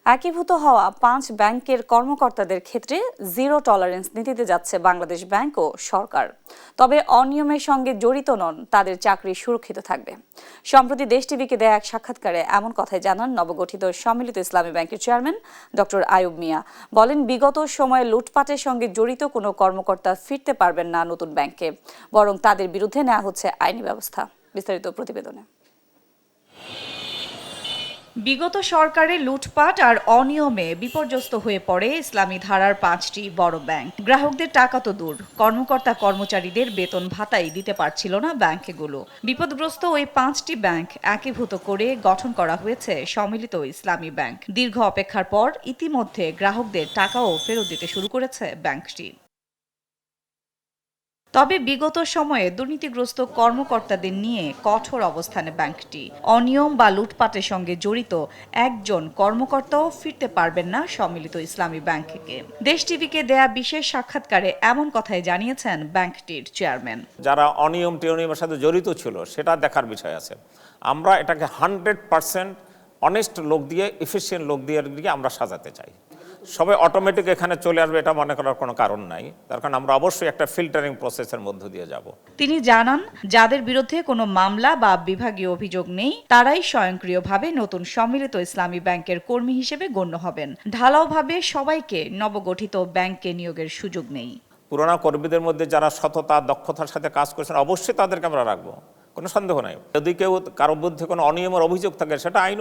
একীভূত হওয়া 5 ব্যাংকের কর্মকর্তাদের ক্ষেত্রে জিরো টলারেন্স নীতিতে যাচ্ছে বাংলাদেশ ব্যাংক ও সরকার। তবে অনিয়মের সঙ্গে জড়িত নন, তাদের চাকরি সুরক্ষিত থাকবে। সম্প্রতি দেশ টিভিকে দেয়া এক সাক্ষাৎকারে এমন কথাই জানান নবগঠিত সম্মিলিত ইসলামী ব্যাংকের চেয়ারম্যান ডক্টর আয়ুব মিয়া। বলেন, বিগত সময়ে লুটপাটের সঙ্গে জড়িত কোনো কর্মকর্তা ফিরতে পারবেন না নতুন ব্যাংকে, বরং তাদের বিরুদ্ধে নেওয়া হচ্ছে আইনি ব্যবস্থা। বিস্তারিত প্রতিবেদনে। বিগত সরকারের লুটপাট আর অনিয়মে বিপর্যস্ত হয়ে পড়ে ইসলামী ধারার 5টি বড় ব্যাংক। গ্রাহকদের টাকা তো দূর, কর্মকর্তা কর্মচারীদের বেতন ভাতাই দিতে পারছিল না ব্যাংকগুলো। বিপদগ্রস্ত ওই 5টি ব্যাংক একীভূত করে গঠন করা হয়েছে সম্মিলিত ইসলামী ব্যাংক। দীর্ঘ অপেক্ষার পর ইতিমধ্যে গ্রাহকদের টাকাও ফেরত দিতে শুরু করেছে ব্যাংকটি। তবে বিগত সময়ে দুর্নীতিগ্রস্ত কর্মকর্তাদের নিয়ে কঠোর অবস্থানে ব্যাংকটি। অনিয়ম বা লুটপাটের সঙ্গে জড়িত একজন কর্মকর্তাও ফিরতে পারবেন না সম্মিলিত ইসলামী ব্যাংকে। দেশ টিভিকে দেয়া বিশেষ সাক্ষাৎকারে এমন কথাই জানিয়েছেন ব্যাংকটির চেয়ারম্যান। যারা অনিয়মের সাথে জড়িত ছিল সেটা দেখার বিষয় আছে। আমরা এটাকে 100% অনেস্ট লোক দিয়ে, এফিশিয়েন্ট লোক দিয়ে আমরা সাজাতে চাই। সবাই অটোমেটিক এখানে চলে আসবে এটা মনে করার কোনো কারণ নাই। তার কারণ আমরা অবশ্যই একটা ফিল্টারিং প্রসেসের মধ্য দিয়ে যাব। তিনি জানান, যাদের বিরুদ্ধে কোনো মামলা বা বিভাগীয় অভিযোগ নেই তারাই স্বয়ংক্রিয়ভাবে নতুন সম্মিলিত ইসলামী ব্যাংকের কর্মী হিসেবে গণ্য হবেন। ঢালাওভাবে সবাইকে নবগঠিত ব্যাংকে নিয়োগের সুযোগ নেই। পুরোনো কর্মীদের মধ্যে যারা সততা, দক্ষতার সাথে কাজ করছেন অবশ্যই তাদেরকে আমরা রাখবো, কোনো সন্দেহ নাই। যদি কেউ কারোর বিরুদ্ধে কোনো অনিয়মের অভিযোগ থাকে সেটা আইন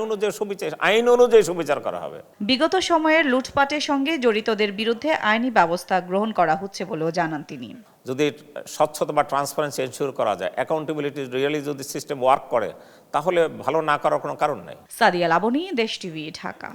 অনুযায়ী সুবিচার করা হবে। বিগত সময়ের লুটপাটের সঙ্গে জড়িতদের বিরুদ্ধে আইনি ব্যবস্থা গ্রহণ করা হচ্ছে বলেও জানান তিনি। যদি স্বচ্ছতা বা ট্রান্সপারেন্সি এনশিওর করা যায়, অ্যাকাউন্টেবিলিটি রিয়েলি যদি সিস্টেম ওয়ার্ক করে, তাহলে ভালো না করার কোনো কারণ নাই। সাদিয়া লাবনী, দেশ টিভি, ঢাকা।